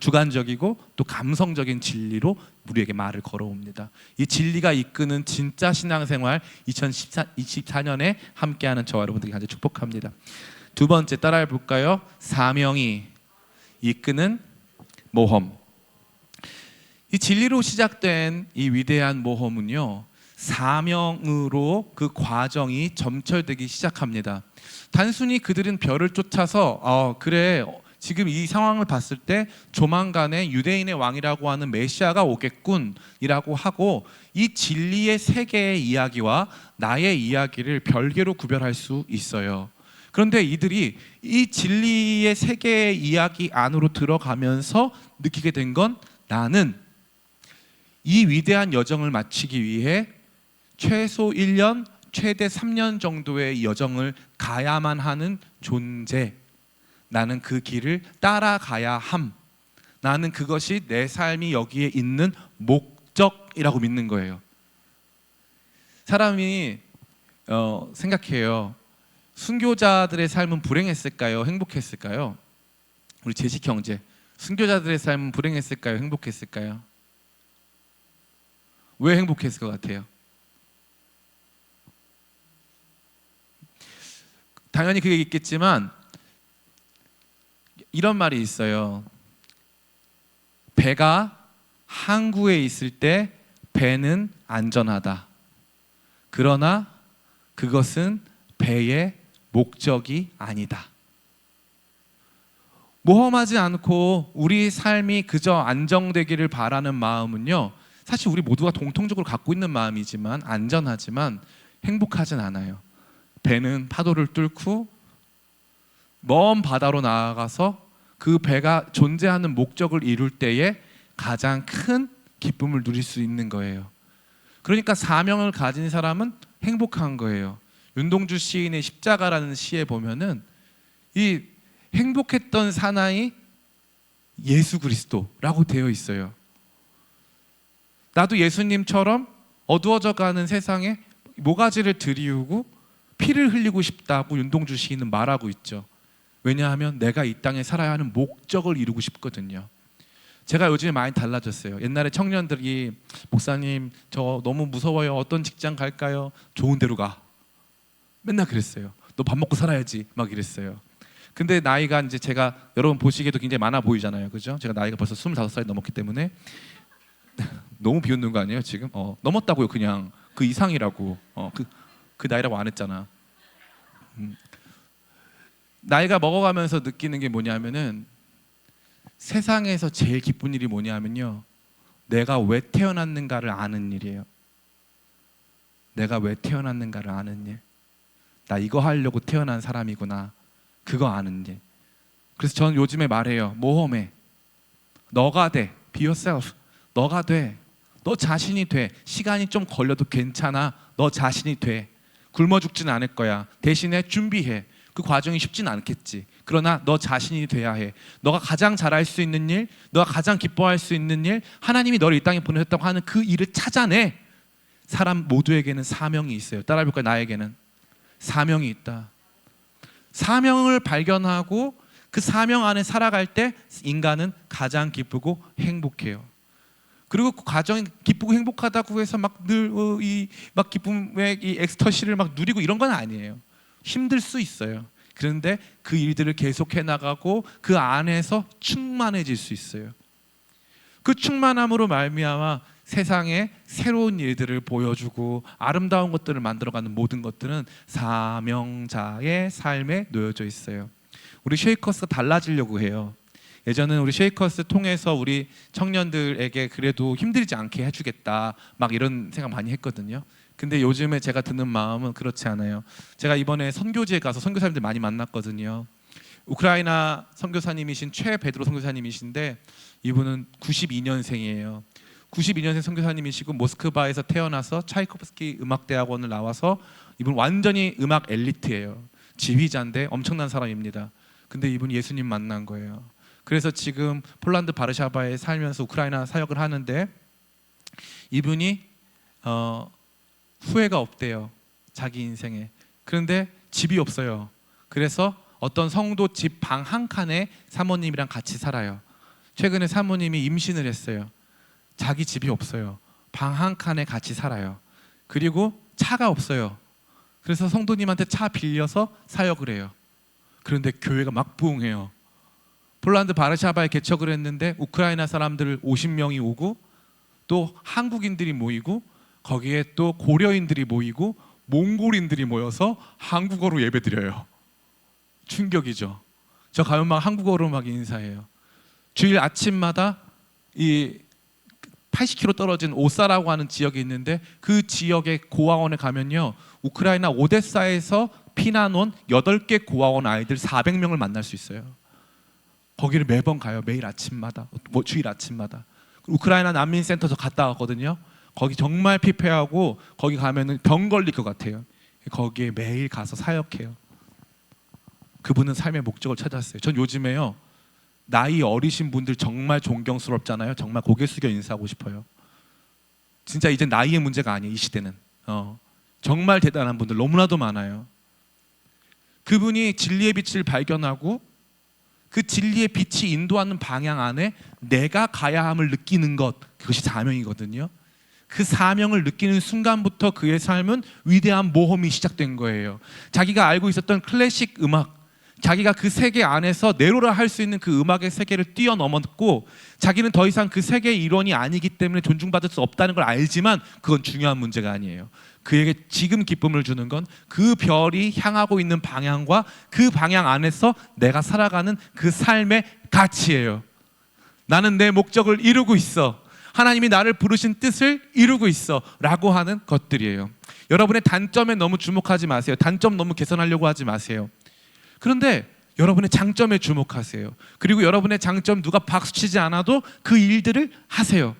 주관적이고 또 감성적인 진리로 우리에게 말을 걸어옵니다. 이 진리가 이끄는 진짜 신앙생활 2024년에 함께하는 저와 여러분들에게 간절히 축복합니다. 두 번째 따라해 볼까요? 사명이 이끄는 모험. 이 진리로 시작된 이 위대한 모험은요, 사명으로 그 과정이 점철되기 시작합니다. 단순히 그들은 별을 쫓아서 그래 지금 이 상황을 봤을 때 조만간에 유대인의 왕이라고 하는 메시아가 오겠군이라고 하고 이 진리의 세계의 이야기와 나의 이야기를 별개로 구별할 수 있어요. 그런데 이들이 이 진리의 세계의 이야기 안으로 들어가면서 느끼게 된 건 나는 이 위대한 여정을 마치기 위해 최소 1년, 최대 3년 정도의 여정을 가야만 하는 존재. 나는 그 길을 따라가야 함. 나는 그것이 내 삶이 여기에 있는 목적이라고 믿는 거예요. 사람이 생각해요. 순교자들의 삶은 불행했을까요? 행복했을까요? 우리 재식 형제, 순교자들의 삶은 불행했을까요? 행복했을까요? 왜 행복했을 것 같아요? 당연히 그게 있겠지만 이런 말이 있어요. 배가 항구에 있을 때 배는 안전하다. 그러나 그것은 배의 목적이 아니다. 모험하지 않고 우리 삶이 그저 안정되기를 바라는 마음은요, 사실 우리 모두가 공통적으로 갖고 있는 마음이지만 안전하지만 행복하진 않아요. 배는 파도를 뚫고 먼 바다로 나아가서 그 배가 존재하는 목적을 이룰 때에 가장 큰 기쁨을 누릴 수 있는 거예요. 그러니까 사명을 가진 사람은 행복한 거예요. 윤동주 시인의 십자가라는 시에 보면은 이 행복했던 사나이 예수 그리스도라고 되어 있어요. 나도 예수님처럼 어두워져 가는 세상에 모가지를 들이우고 피를 흘리고 싶다고 윤동주 시인은 말하고 있죠. 왜냐하면 내가 이 땅에 살아야 하는 목적을 이루고 싶거든요. 제가 요즘에 많이 달라졌어요. 옛날에 청년들이 목사님 저 너무 무서워요. 어떤 직장 갈까요? 좋은 데로 가. 맨날 그랬어요. 너 밥 먹고 살아야지. 막 이랬어요. 근데 나이가 이제 제가 여러분 보시기에도 굉장히 많아 보이잖아요. 그죠? 제가 나이가 벌써 25살이 넘었기 때문에 너무 비웃는 거 아니에요 지금? 넘었다고요. 그냥 그 이상이라고. 그 나이라고 안 했잖아. 나이가 먹어가면서 느끼는 게 뭐냐면은 세상에서 제일 기쁜 일이 뭐냐면요, 내가 왜 태어났는가를 아는 일이에요. 내가 왜 태어났는가를 아는 일. 나 이거 하려고 태어난 사람이구나. 그거 아는 일. 그래서 저는 요즘에 말해요. 모험해. 너가 돼. Be yourself. 너가 돼. 너 자신이 돼. 시간이 좀 걸려도 괜찮아. 너 자신이 돼. 굶어 죽진 않을 거야. 대신에 준비해. 그 과정이 쉽진 않겠지. 그러나 너 자신이 돼야 해. 너가 가장 잘할 수 있는 일, 너가 가장 기뻐할 수 있는 일, 하나님이 너를 이 땅에 보내셨다고 하는 그 일을 찾아내. 사람 모두에게는 사명이 있어요. 따라해볼까요? 나에게는 사명이 있다. 사명을 발견하고 그 사명 안에 살아갈 때 인간은 가장 기쁘고 행복해요. 그리고 그 과정이 기쁘고 행복하다고 해서 막 늘 막 기쁨의 이 엑스터시를 막 누리고 이런 건 아니에요. 힘들 수 있어요. 그런데 그 일들을 계속해 나가고 그 안에서 충만해질 수 있어요. 그 충만함으로 말미암아 세상에 새로운 일들을 보여주고 아름다운 것들을 만들어가는 모든 것들은 사명자의 삶에 놓여져 있어요. 우리 쉐이커스가 달라지려고 해요. 예전에는 우리 쉐이커스 통해서 우리 청년들에게 그래도 힘들지 않게 해주겠다 막 이런 생각 많이 했거든요. 근데 요즘에 제가 드는 마음은 그렇지 않아요. 제가 이번에 선교지에 가서 선교사님들 많이 만났거든요. 우크라이나 선교사님이신 최 베드로 선교사님이신데 이분은 92년생이에요. 92년생 선교사님이시고 모스크바에서 태어나서 차이코프스키 음악대학원을 나와서 이분 완전히 음악 엘리트예요. 지휘자인데 엄청난 사람입니다. 근데 이분 예수님 만난 거예요. 그래서 지금 폴란드 바르샤바에 살면서 우크라이나 사역을 하는데 이분이 후회가 없대요. 자기 인생에. 그런데 집이 없어요. 그래서 어떤 성도 집 방 한 칸에 사모님이랑 같이 살아요. 최근에 사모님이 임신을 했어요. 자기 집이 없어요. 방 한 칸에 같이 살아요. 그리고 차가 없어요. 그래서 성도님한테 차 빌려서 사역을 해요. 그런데 교회가 막 부흥해요. 폴란드 바르샤바에 개척을 했는데 우크라이나 사람들 50명이 오고 또 한국인들이 모이고 거기에 또 고려인들이 모이고 몽골인들이 모여서 한국어로 예배드려요. 충격이죠. 저 가면 막 한국어로 막 인사해요. 주일 아침마다 이 80km 떨어진 오사라고 하는 지역이 있는데 그 지역의 고아원에 가면요, 우크라이나 오데사에서 피난 온 8개 고아원 아이들 400명을 만날 수 있어요. 거기를 매번 가요. 매일 아침마다, 주일 아침마다. 우크라이나 난민센터 저 갔다 왔거든요. 거기 정말 피폐하고 거기 가면은 병 걸릴 것 같아요. 거기에 매일 가서 사역해요. 그분은 삶의 목적을 찾았어요. 전 요즘에요, 나이 어리신 분들 정말 존경스럽잖아요. 정말 고개 숙여 인사하고 싶어요. 진짜 이제 나이의 문제가 아니에요. 이 시대는 정말 대단한 분들 너무나도 많아요. 그분이 진리의 빛을 발견하고 그 진리의 빛이 인도하는 방향 안에 내가 가야 함을 느끼는 것, 그것이 사명이거든요. 그 사명을 느끼는 순간부터 그의 삶은 위대한 모험이 시작된 거예요. 자기가 알고 있었던 클래식 음악, 자기가 그 세계 안에서 내로라 할 수 있는 그 음악의 세계를 뛰어넘었고, 자기는 더 이상 그 세계의 일원이 아니기 때문에 존중받을 수 없다는 걸 알지만 그건 중요한 문제가 아니에요. 그에게 지금 기쁨을 주는 건 그 별이 향하고 있는 방향과 그 방향 안에서 내가 살아가는 그 삶의 가치예요. 나는 내 목적을 이루고 있어, 하나님이 나를 부르신 뜻을 이루고 있어 라고 하는 것들이에요. 여러분의 단점에 너무 주목하지 마세요. 단점 너무 개선하려고 하지 마세요. 그런데 여러분의 장점에 주목하세요. 그리고 여러분의 장점 누가 박수치지 않아도 그 일들을 하세요.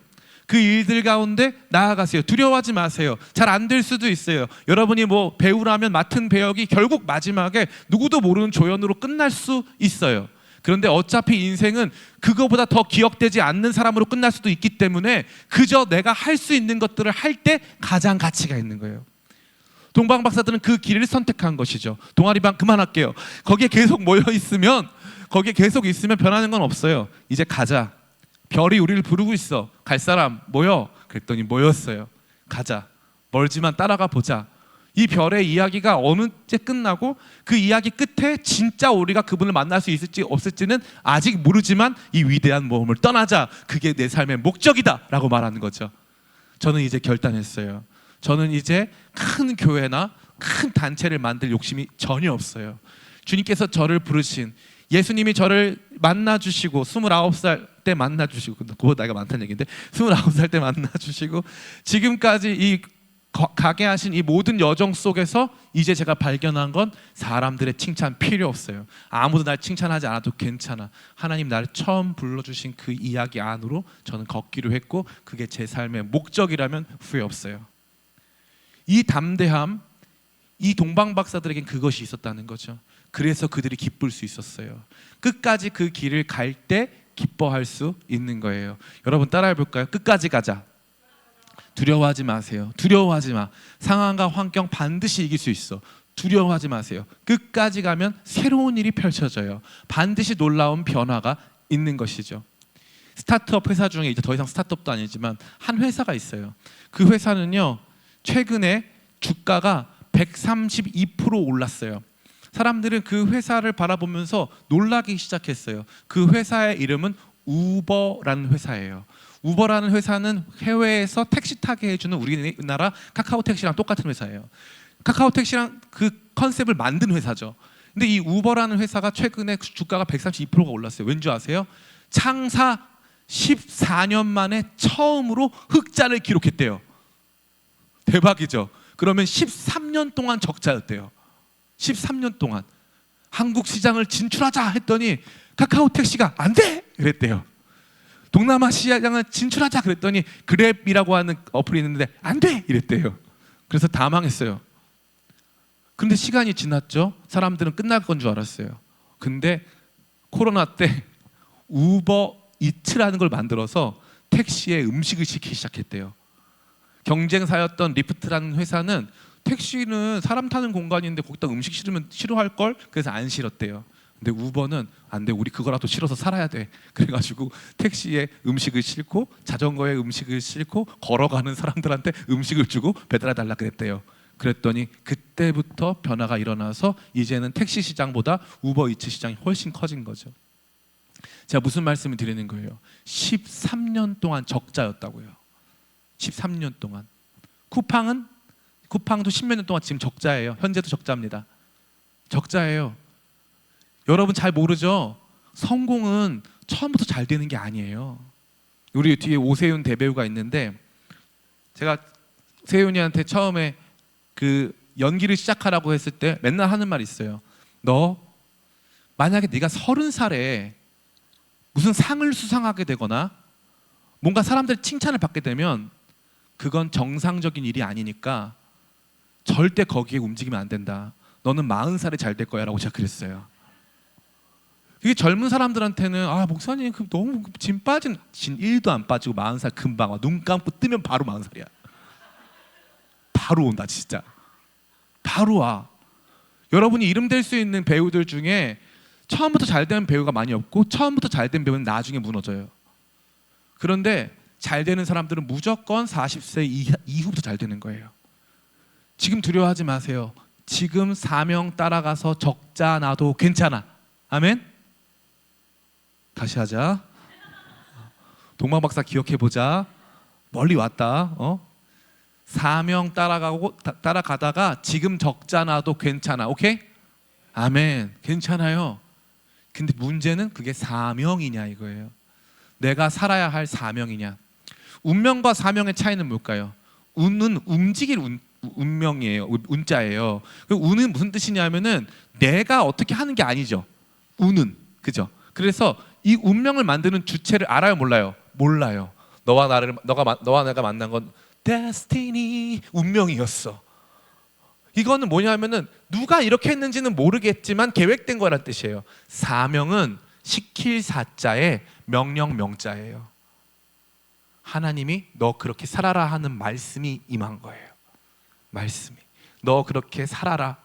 그 일들 가운데 나아가세요. 두려워하지 마세요. 잘 안 될 수도 있어요. 여러분이 뭐 배우라면 맡은 배역이 결국 마지막에 누구도 모르는 조연으로 끝날 수 있어요. 그런데 어차피 인생은 그거보다 더 기억되지 않는 사람으로 끝날 수도 있기 때문에 그저 내가 할 수 있는 것들을 할 때 가장 가치가 있는 거예요. 동방 박사들은 그 길을 선택한 것이죠. 동아리방 그만할게요. 거기에 계속 있으면 변하는 건 없어요. 이제 가자. 별이 우리를 부르고 있어. 갈 사람 모여. 그랬더니 모였어요. 가자. 멀지만 따라가 보자. 이 별의 이야기가 어느 때 끝나고 그 이야기 끝에 진짜 우리가 그분을 만날 수 있을지 없을지는 아직 모르지만 이 위대한 모험을 떠나자. 그게 내 삶의 목적이다 라고 말하는 거죠. 저는 이제 결단했어요. 저는 이제 큰 교회나 큰 단체를 만들 욕심이 전혀 없어요. 주님께서 저를 부르신, 예수님이 저를 만나주시고 29살 때 만나주시고, 그거보다 나이가 많다는 얘기인데 29살 때 만나주시고 지금까지 이 가게 하신 이 모든 여정 속에서 이제 제가 발견한 건 사람들의 칭찬 필요 없어요. 아무도 날 칭찬하지 않아도 괜찮아. 하나님 나를 처음 불러주신 그 이야기 안으로 저는 걷기로 했고 그게 제 삶의 목적이라면 후회 없어요. 이 담대함, 이 동방 박사들에겐 그것이 있었다는 거죠. 그래서 그들이 기쁠 수 있었어요. 끝까지 그 길을 갈 때 기뻐할 수 있는 거예요. 여러분 따라해 볼까요? 끝까지 가자. 두려워하지 마세요. 두려워하지 마. 상황과 환경 반드시 이길 수 있어. 두려워하지 마세요. 끝까지 가면 새로운 일이 펼쳐져요. 반드시 놀라운 변화가 있는 것이죠. 스타트업 회사 중에 이제 더 이상 스타트업도 아니지만 한 회사가 있어요. 그 회사는요, 최근에 주가가 132% 올랐어요. 사람들은 그 회사를 바라보면서 놀라기 시작했어요. 그 회사의 이름은 우버라는 회사예요. 우버라는 회사는 해외에서 택시 타게 해주는 우리나라 카카오 택시랑 똑같은 회사예요. 카카오 택시랑 그 컨셉을 만든 회사죠. 근데 이 우버라는 회사가 최근에 주가가 132%가 올랐어요. 왠지 아세요? 창사 14년 만에 처음으로 흑자를 기록했대요. 대박이죠. 그러면 13년 동안 적자였대요. 13년 동안 한국 시장을 진출하자 했더니 카카오 택시가 안 돼! 그랬대요. 동남아 시장을 진출하자 그랬더니 그랩이라고 하는 어플이 있는데 안 돼! 이랬대요. 그래서 다 망했어요. 근데 시간이 지났죠. 사람들은 끝날 건 줄 알았어요. 근데 코로나 때 우버 이츠라는 걸 만들어서 택시에 음식을 시키기 시작했대요. 경쟁사였던 리프트라는 회사는 택시는 사람 타는 공간인데 거기다 음식 실으면 싫어할 걸, 그래서 안 실었대요. 근데 우버는 안 돼, 우리 그거라도 실어서 살아야 돼. 그래가지고 택시에 음식을 싣고 자전거에 음식을 싣고 걸어가는 사람들한테 음식을 주고 배달해달라 그랬대요. 그랬더니 그때부터 변화가 일어나서 이제는 택시 시장보다 우버이츠 시장이 훨씬 커진 거죠. 제가 무슨 말씀을 드리는 거예요? 13년 동안 적자였다고요. 13년 동안. 쿠팡도 10몇 년 동안 지금 적자예요. 현재도 적자입니다. 적자예요. 여러분 잘 모르죠? 성공은 처음부터 잘 되는 게 아니에요. 우리 뒤에 오세윤 대배우가 있는데 제가 세윤이한테 처음에 그 연기를 시작하라고 했을 때 맨날 하는 말이 있어요. 너 만약에 네가 30살에 무슨 상을 수상하게 되거나 뭔가 사람들의 칭찬을 받게 되면 그건 정상적인 일이 아니니까 절대 거기에 움직이면 안 된다. 너는 40살에 잘 될 거야 라고 제가 그랬어요. 이게 젊은 사람들한테는 아 목사님 그 너무 진 빠진, 진 1도 안 빠지고 40살 금방 와. 눈 감고 뜨면 바로 40살이야. 바로 온다 진짜. 바로 와. 여러분이 이름 될 수 있는 배우들 중에 처음부터 잘 된 배우가 많이 없고 처음부터 잘 된 배우는 나중에 무너져요. 그런데 잘 되는 사람들은 무조건 40세 이후부터 잘 되는 거예요. 지금 두려워하지 마세요. 지금 사명 따라가서 적자 나도 괜찮아. 아멘. 다시 하자. 동방 박사 기억해 보자. 멀리 왔다. 사명 따라가다가 지금 적자 나도 괜찮아. 오케이? 아멘. 괜찮아요. 근데 문제는 그게 사명이냐 이거예요. 내가 살아야 할 사명이냐. 운명과 사명의 차이는 뭘까요? 운은 움직일 운명이에요. 운자예요. 운은 무슨 뜻이냐면은 내가 어떻게 하는 게 아니죠. 운은. 그죠? 그래서 이 운명을 만드는 주체를 알아요, 몰라요? 몰라요. 너와 내가 만난 건 데스티니, 운명이었어. 이거는 뭐냐면은 누가 이렇게 했는지는 모르겠지만 계획된 거란 뜻이에요. 사명은 시킬 사자에 명령 명자예요. 하나님이 너 그렇게 살아라 하는 말씀이 임한 거예요. 말씀이. 너 그렇게 살아라.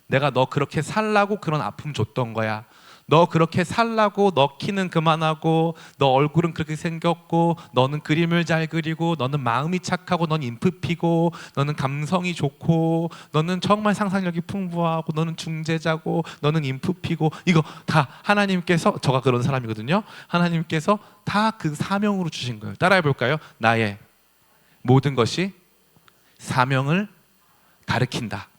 내가 너 그렇게 살라고 그런 아픔 줬던 거야. 너 그렇게 살라고 너 키는 그만하고 너 얼굴은 그렇게 생겼고 너는 그림을 잘 그리고 너는 마음이 착하고 넌 인프피고 너는 감성이 좋고 너는 정말 상상력이 풍부하고 너는 중재자고 너는 인프피고 이거 다 하나님께서 저가 그런 사람이거든요. 하나님께서 다 그 사명으로 주신 거예요. 따라해 볼까요? 나의 모든 것이 사명을 가리킨다.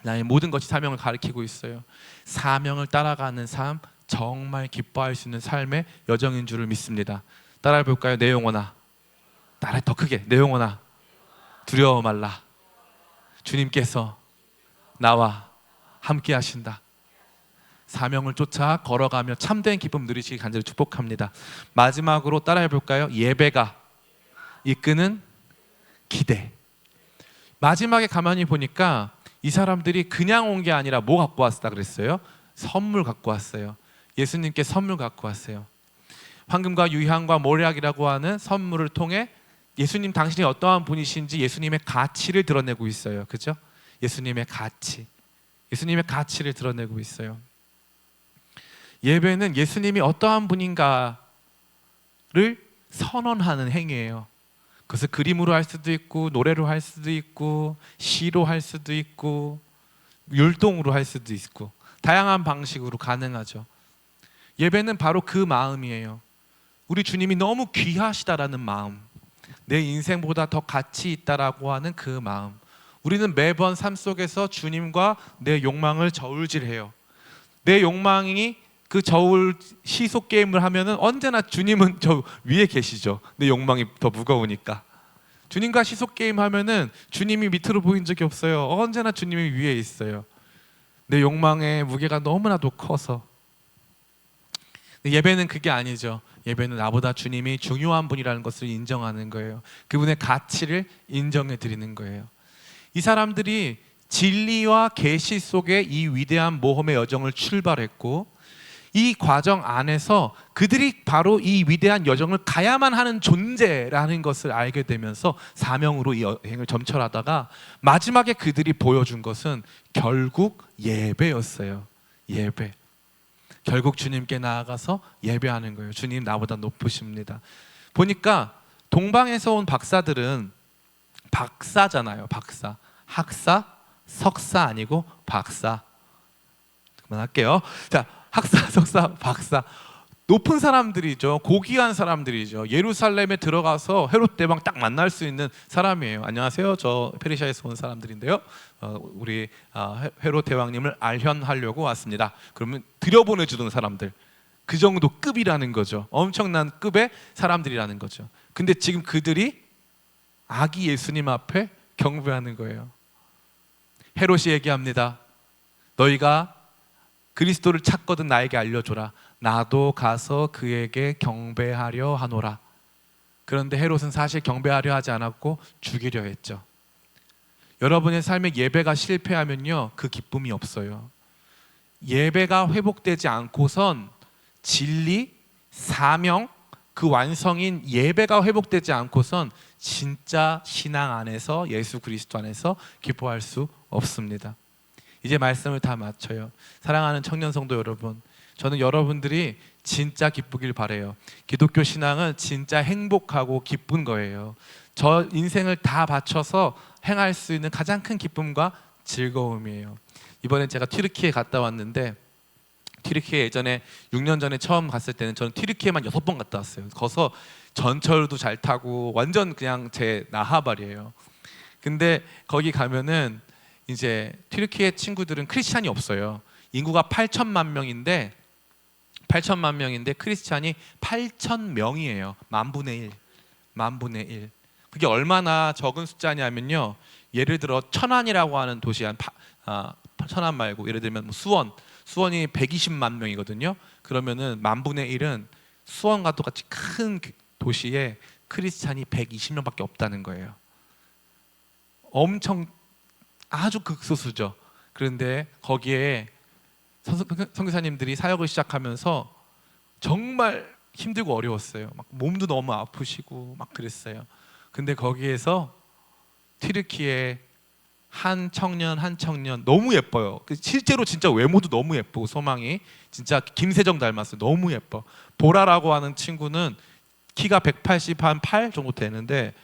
나의 모든 것이 사명을 가리키고 있어요. 사명을 따라가는 삶, 정말 기뻐할 수 있는 삶의 여정인 줄을 믿습니다. 따라해 볼까요? 내 영혼아, 따라 더 크게. 내 영혼아, 두려워 말라. 주님께서 나와 함께 하신다. 사명을 쫓아 걸어가며 참된 기쁨 누리시기 간절히 축복합니다. 마지막으로 따라해 볼까요? 예배가 이끄는 기대. 마지막에 가만히 보니까 이 사람들이 그냥 온 게 아니라 뭐 갖고 왔다 그랬어요? 선물 갖고 왔어요. 예수님께 선물 갖고 왔어요. 황금과 유향과 모략이라고 하는 선물을 통해 예수님 당신이 어떠한 분이신지 예수님의 가치를 드러내고 있어요. 그죠? 예수님의 가치. 예수님의 가치를 드러내고 있어요. 예배는 예수님이 어떠한 분인가를 선언하는 행위예요. 그것을 그림으로 할 수도 있고 노래로 할 수도 있고 시로 할 수도 있고 율동으로 할 수도 있고 다양한 방식으로 가능하죠. 예배는 바로 그 마음이에요. 우리 주님이 너무 귀하시다라는 마음, 내 인생보다 더 가치 있다라고 하는 그 마음. 우리는 매번 삶 속에서 주님과 내 욕망을 저울질해요. 내 욕망이 그 저울 시속 게임을 하면은 언제나 주님은 저 위에 계시죠. 내 욕망이 더 무거우니까. 주님과 시속 게임 하면은 주님이 밑으로 보인 적이 없어요. 언제나 주님이 위에 있어요. 내 욕망의 무게가 너무나도 커서. 예배는 그게 아니죠. 예배는 나보다 주님이 중요한 분이라는 것을 인정하는 거예요. 그분의 가치를 인정해 드리는 거예요. 이 사람들이 진리와 계시 속에 이 위대한 모험의 여정을 출발했고 이 과정 안에서 그들이 바로 이 위대한 여정을 가야만 하는 존재라는 것을 알게 되면서 사명으로 이 여행을 점철하다가 마지막에 그들이 보여준 것은 결국 예배였어요. 예배. 결국 주님께 나아가서 예배하는 거예요. 주님 나보다 높으십니다. 보니까 동방에서 온 박사들은 박사잖아요. 박사. 학사, 석사 아니고 박사. 그만할게요. 자, 학사, 석사, 박사. 높은 사람들이죠. 고귀한 사람들이죠. 예루살렘에 들어가서 헤롯 대왕 딱 만날 수 있는 사람이에요. 안녕하세요. 저 페르시아에서 온 사람들인데요. 우리 헤롯 대왕님을 알현하려고 왔습니다. 그러면 들여보내주던 사람들. 그 정도 급이라는 거죠. 엄청난 급의 사람들이라는 거죠. 근데 지금 그들이 아기 예수님 앞에 경배하는 거예요. 헤롯이 얘기합니다. 너희가 그리스도를 찾거든 나에게 알려줘라. 나도 가서 그에게 경배하려 하노라. 그런데 헤롯은 사실 경배하려 하지 않았고 죽이려 했죠. 여러분의 삶에 예배가 실패하면요, 그 기쁨이 없어요. 예배가 회복되지 않고선 진리, 사명, 그 완성인 예배가 회복되지 않고선 진짜 신앙 안에서, 예수 그리스도 안에서 기뻐할 수 없습니다. 이제 말씀을 다 마쳐요. 사랑하는 청년 성도 여러분, 저는 여러분들이 진짜 기쁘길 바래요. 기독교 신앙은 진짜 행복하고 기쁜 거예요. 저 인생을 다 바쳐서 행할 수 있는 가장 큰 기쁨과 즐거움이에요. 이번에 제가 튀르키예 갔다 왔는데, 튀르키예 예전에 6년 전에 처음 갔을 때는 저는 튀르키예만 6번 갔다 왔어요. 거기서 전철도 잘 타고 완전 그냥 제 나하발이에요. 근데 거기 가면은 이제 튀르키예 친구들은 크리스찬이 없어요. 인구가 8천만 명인데 크리스찬이 8천 명이에요. 만분의 1. 그게 얼마나 적은 숫자냐면요. 예를 들어 천안이라고 하는 도시, 천안 말고 예를 들면 뭐 수원이 120만 명이거든요. 그러면은 만분의 1은 수원과 똑같이 큰 도시에 크리스찬이 120명밖에 없다는 거예요. 엄청 아주 극소수죠. 그런데 거기에 선교사님들이 사역을 시작하면서 정말 힘들고 어려웠어요. 막 몸도 너무 아프시고 막 그랬어요. 근데 거기에서 튀르키예 한 청년 너무 예뻐요. 실제로 진짜 외모도 너무 예쁘고 소망이 진짜 김세정 닮았어요. 너무 예뻐. 보라라고 하는 친구는 키가 188 정도 되는데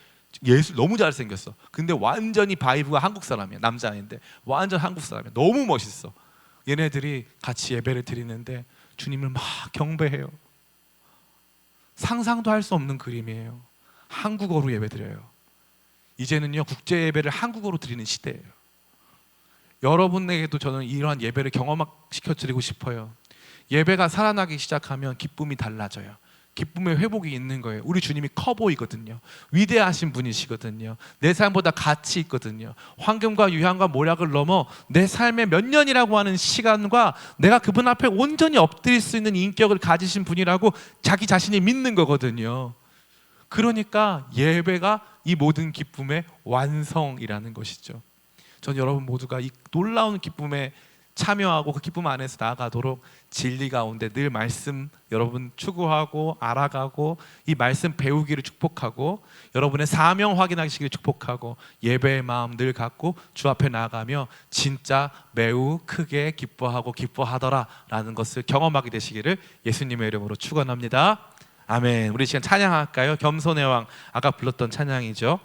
예술 너무 잘생겼어. 근데 완전히 바이브가 한국 사람이야. 남자인데 완전 한국 사람이야. 너무 멋있어. 얘네들이 같이 예배를 드리는데 주님을 막 경배해요. 상상도 할 수 없는 그림이에요. 한국어로 예배드려요. 이제는요 국제 예배를 한국어로 드리는 시대예요. 여러분에게도 저는 이러한 예배를 경험시켜 드리고 싶어요. 예배가 살아나기 시작하면 기쁨이 달라져요. 기쁨의 회복이 있는 거예요. 우리 주님이 커 보이거든요. 위대하신 분이시거든요. 내 삶보다 가치 있거든요. 황금과 유향과 모략을 넘어 내 삶의 몇 년이라고 하는 시간과 내가 그분 앞에 온전히 엎드릴 수 있는 인격을 가지신 분이라고 자기 자신이 믿는 거거든요. 그러니까 예배가 이 모든 기쁨의 완성이라는 것이죠. 전 여러분 모두가 이 놀라운 기쁨에 참여하고 그 기쁨 안에서 나아가도록 진리 가운데 늘 말씀 여러분 추구하고 알아가고 이 말씀 배우기를 축복하고 여러분의 사명 확인하시기를 축복하고 예배의 마음 늘 갖고 주 앞에 나아가며 진짜 매우 크게 기뻐하고 기뻐하더라라는 것을 경험하게 되시기를 예수님의 이름으로 축원합니다. 아멘. 우리 시간 찬양할까요? 겸손의 왕, 아까 불렀던 찬양이죠.